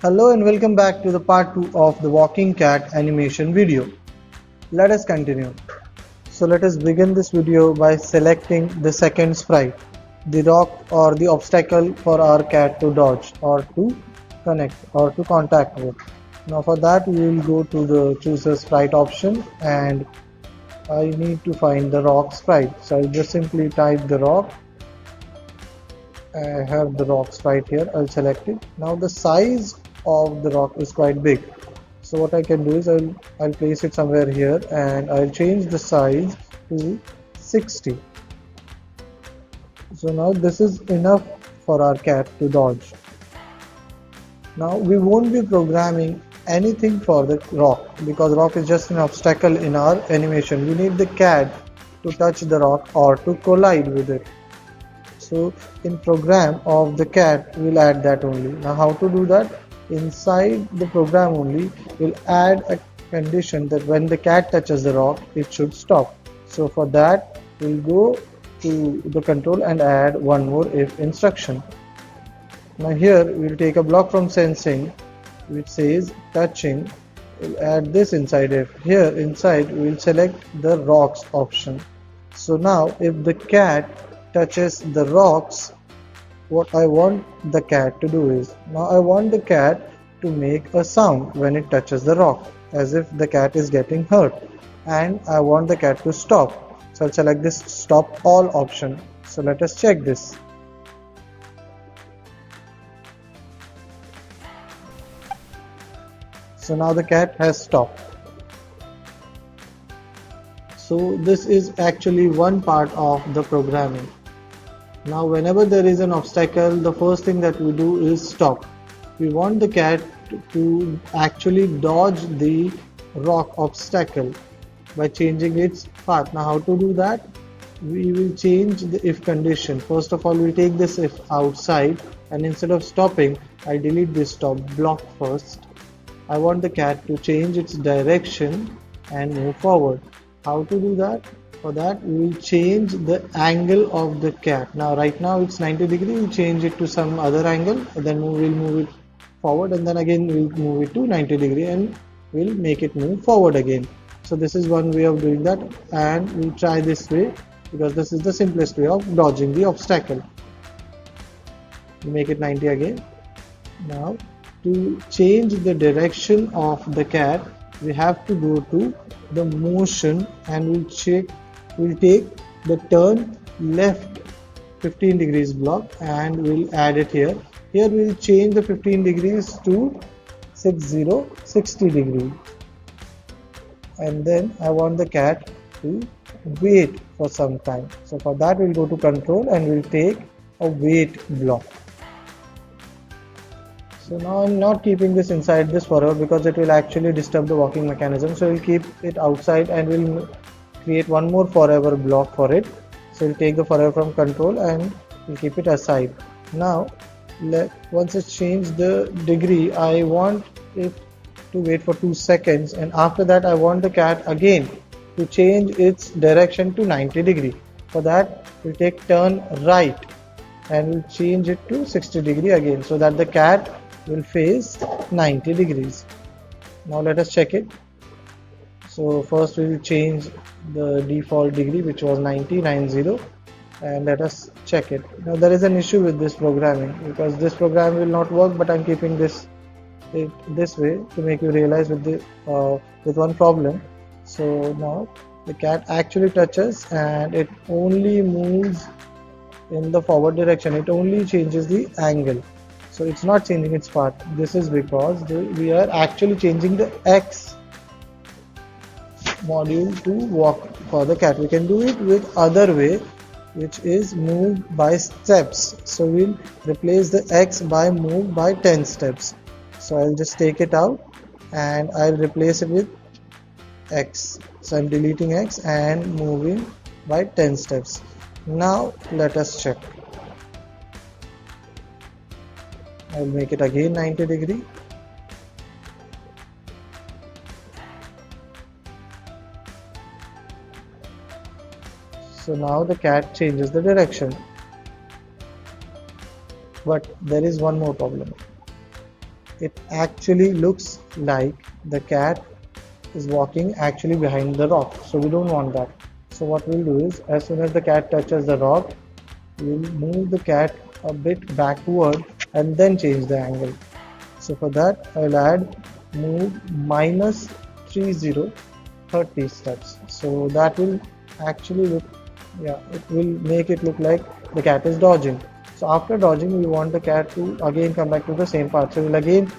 Hello and welcome back to the part 2 of the walking cat animation video. Let us continue. So let us begin this video by selecting the second sprite, the rock or the obstacle for our cat to dodge or to connect or to contact with. Now for that we will go to the choose a sprite option and I need to find the rock sprite. So I'll just simply type the rock. I have the rocks right here. I'll select it. Now the size of the rock is quite big. So what I can do is I'll place it somewhere here and I'll change the size to 60. So now this is enough for our cat to dodge. Now we won't be programming anything for the rock because rock is just an obstacle in our animation. We need the cat to touch the rock or to collide with it. So in program of the cat we'll add that only. Now how to do that? Inside the program only we'll add a condition that when the cat touches the rock it should stop. So for that we'll go to the control and add one more if instruction. Now here we'll take a block from sensing which says touching. We'll add this inside if. Here inside we'll select the rocks option. So now if the cat touches the rocks, what I want the cat to do is, now I want the cat to make a sound when it touches the rock as if the cat is getting hurt, and I want the cat to stop. So I'll select this stop all option. So let us check this. So now the cat has stopped. So this is actually one part of the programming. Now whenever there is an obstacle, the first thing that we do is stop. We want the cat to actually dodge the rock obstacle by changing its path. Now how to do that? We will change the if condition. First of all, we take this if outside and instead of stopping, I delete this stop block first. I want the cat to change its direction and move forward. How to do that? For that we will change the angle of the cat. Now right now it's 90 degree, we change it to some other angle, then we'll move it forward and then again we'll move it to 90 degree and we'll make it move forward again. So this is one way of doing that, and we'll try this way because this is the simplest way of dodging the obstacle. Make it 90 again. Now to change the direction of the cat we have to go to the motion and we'll take the turn left 15 degrees block and we'll add it here. Here we'll change the 15 degrees to 60 degree, and then I want the cat to wait for some time. So for that we'll go to control and we'll take a wait block. So now I'm not keeping this inside this forever because it will actually disturb the walking mechanism. So we'll keep it outside and we'll create one more forever block for it. So we'll take the forever from control and we'll keep it aside. Now once it's changed the degree, I want it to wait for 2 seconds, and after that I want the cat again to change its direction to 90 degree. For that we'll take turn right and we'll change it to 60 degree again so that the cat will face 90 degrees. Now let us check it. So first we will change the default degree which was 90 and let us check it. Now there is an issue with this programming because this program will not work, but I'm keeping this way to make you realize with one problem. So now the cat actually touches and it only moves in the forward direction, it only changes the angle. So it's not changing its path. This is because we are actually changing the X module to walk for the cat. We can do it with other way, which is move by steps. So we'll replace the X by move by 10 steps. So I'll just take it out and I'll replace it with X. So I'm deleting X and moving by 10 steps. Now let us check. I'll make it again 90 degree. So now the cat changes the direction. But there is one more problem. it actually looks like the cat is walking actually behind the rock. So we don't want that. So what we'll do is, as soon as the cat touches the rock, we'll move the cat a bit backward and then change the angle. So for that, I'll add move minus 30 steps. So that will actually look, yeah, it will make it look like the cat is dodging. So after dodging, we want the cat to again come back to the same path. So we'll again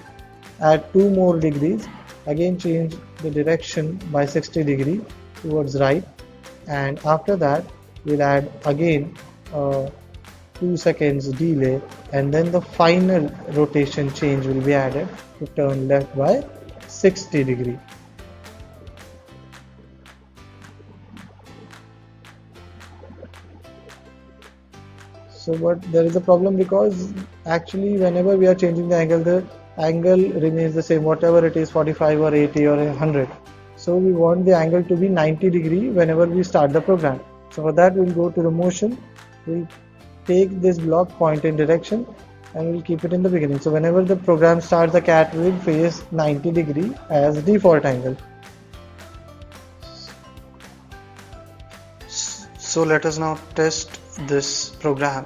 add 2 more degrees, again change the direction by 60 degree towards right, and after that we'll add again 2 seconds delay, and then the final rotation change will be added to turn left by 60 degree. So but there is a problem, because actually whenever we are changing the angle remains the same, whatever it is, 45 or 80 or 100. So we want the angle to be 90 degree whenever we start the program. So for that we'll go to the motion, we'll take this block, point in direction, and we'll keep it in the beginning. So whenever the program starts, the cat will face 90 degree as default angle. So let us now test this program.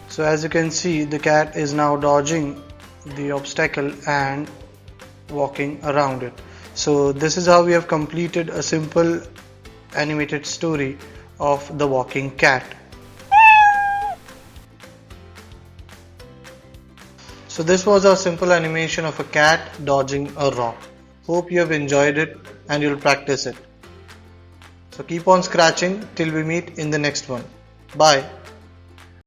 So as you can see, the cat is now dodging the obstacle and walking around it. So this is how we have completed a simple animated story of the walking cat. So this was our simple animation of a cat dodging a rock. Hope you have enjoyed it and you'll practice it. So keep on scratching till we meet in the next one. Bye.